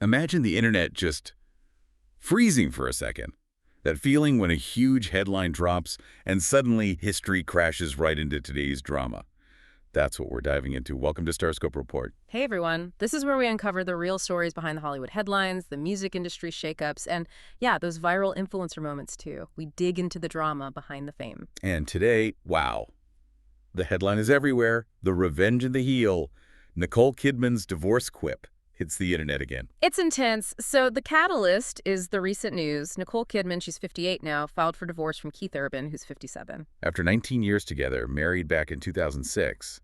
Imagine the internet just freezing for a second. That feeling when a huge headline drops and suddenly history crashes right into today's drama. That's what we're diving into. Welcome to Starscope Report. Hey everyone, this is where we uncover the real stories behind the Hollywood headlines, the music industry shakeups, and yeah, those viral influencer moments too. We dig into the drama behind the fame. And today, wow, the headline is everywhere. The Revenge of the Heel. Nicole Kidman's divorce quip hits the internet again. It's intense. So the catalyst is the recent news. Nicole Kidman, she's 58 now, filed for divorce from Keith Urban, who's 57. After 19 years together, married back in 2006,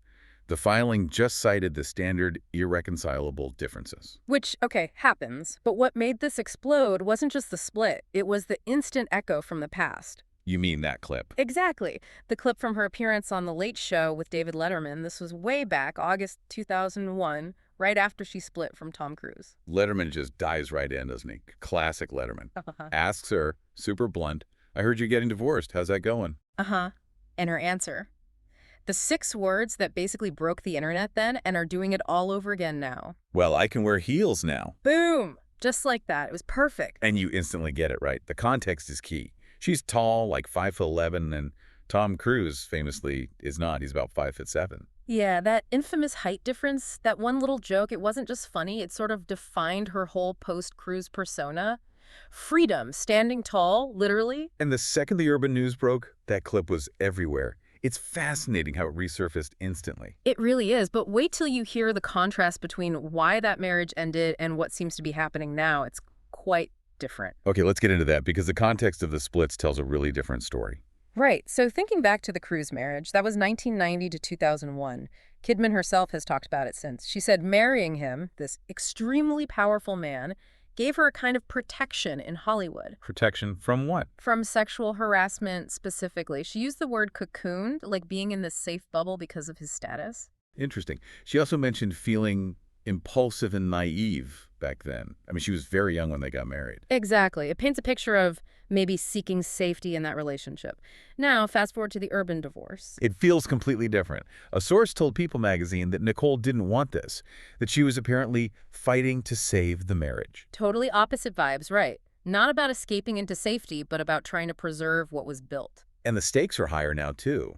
the filing just cited the standard irreconcilable differences. Which, okay, happens. But what made this explode wasn't just the split. It was the instant echo from the past. You mean that clip? Exactly. The clip from her appearance on The Late Show with David Letterman. This was way back, August 2001, right after she split from Tom Cruise. Letterman just dives right in, doesn't he? Classic Letterman. Asks her, super blunt, I heard you're getting divorced. How's that going? And her answer. The 6 words that basically broke the internet then and are doing it all over again now. Well, I can wear heels now. Boom! Just like that. It was perfect. And you instantly get it right. The context is key. She's tall, like 5'11", and Tom Cruise famously is not. He's about 5'7". Yeah, that infamous height difference, that one little joke, it wasn't just funny. It sort of defined her whole post-Cruise persona. Freedom, standing tall, literally. And the second the Urban news broke, that clip was everywhere. It's fascinating how it resurfaced instantly. It really is, but wait till you hear the contrast between why that marriage ended and what seems to be happening now. It's quite different. Okay, let's get into that because the context of the splits tells a really different story. Right. So thinking back to the Cruise marriage, that was 1990 to 2001. Kidman herself has talked about it since. She said marrying him, this extremely powerful man, gave her a kind of protection in Hollywood. Protection from what? From sexual harassment specifically. She used the word cocooned, like being in this safe bubble because of his status. Interesting. She also mentioned feeling impulsive and naive back then. I mean, she was very young when they got married. Exactly. It paints a picture of maybe seeking safety in that relationship. Now, fast forward to the Urban divorce. It feels completely different. A source told People magazine that Nicole didn't want this, that she was apparently fighting to save the marriage. Totally opposite vibes, right. Not about escaping into safety, but about trying to preserve what was built. And the stakes are higher now, too.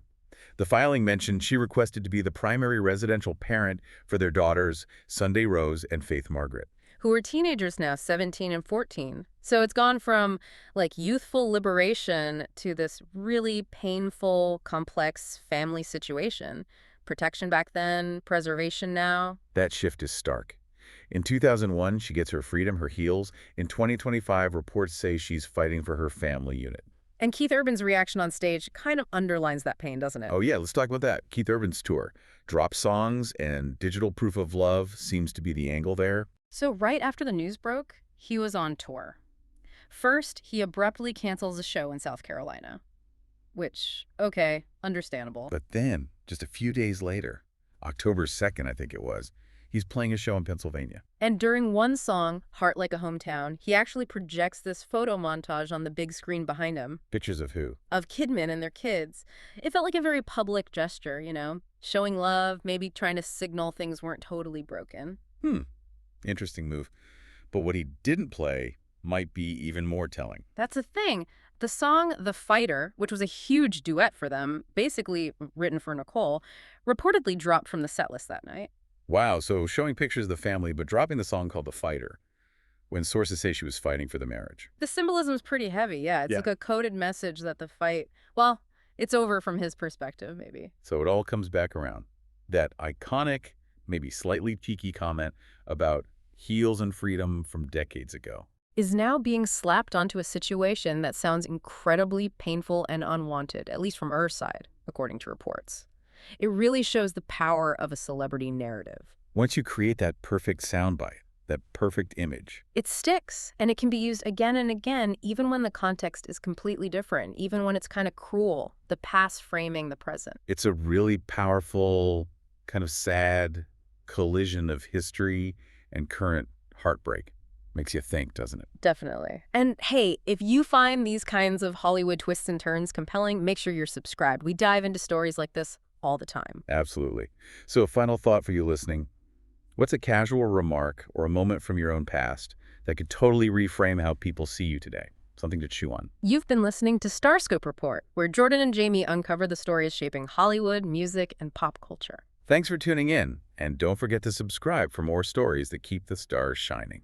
The filing mentioned she requested to be the primary residential parent for their daughters, Sunday Rose and Faith Margaret, who are teenagers now, 17 and 14. So it's gone from, like, youthful liberation to this really painful, complex family situation. Protection back then, preservation now. That shift is stark. In 2001, she gets her freedom, her heels. In 2025, reports say she's fighting for her family unit. And Keith Urban's reaction on stage kind of underlines that pain, doesn't it? Oh, yeah, let's talk about that. Keith Urban's tour. Drop songs and digital proof of love seems to be the angle there. So right after the news broke, he was on tour. First, he abruptly cancels a show in South Carolina. Which, okay, understandable. But then, just a few days later, October 2nd, I think it was, he's playing a show in Pennsylvania. And during one song, Heart Like a Hometown, he actually projects this photo montage on the big screen behind him. Pictures of who? Of Kidman and their kids. It felt like a very public gesture, you know, showing love, maybe trying to signal things weren't totally broken. Interesting move. But what he didn't play might be even more telling. That's the thing. The song The Fighter, which was a huge duet for them, basically written for Nicole, reportedly dropped from the set list that night. Wow, so showing pictures of the family, but dropping the song called The Fighter, when sources say she was fighting for the marriage. The symbolism is pretty heavy, yeah. It's like a coded message that the fight, well, it's over from his perspective, maybe. So it all comes back around. That iconic, maybe slightly cheeky comment about heels and freedom from decades ago is now being slapped onto a situation that sounds incredibly painful and unwanted, at least from her side, according to reports. It really shows the power of a celebrity narrative. Once you create that perfect soundbite, that perfect image, it sticks, and it can be used again and again, even when the context is completely different, even when it's kind of cruel, the past framing the present. It's a really powerful, kind of sad collision of history and current heartbreak. Makes you think, doesn't it? Definitely. And hey, if you find these kinds of Hollywood twists and turns compelling, make sure you're subscribed. We dive into stories like this all the time. Absolutely. So a final thought for you listening. What's a casual remark or a moment from your own past that could totally reframe how people see you today? Something to chew on. You've been listening to Starscope Report, where Jordan and Jamie uncover the stories shaping Hollywood, music, and pop culture. Thanks for tuning in, and don't forget to subscribe for more stories that keep the stars shining.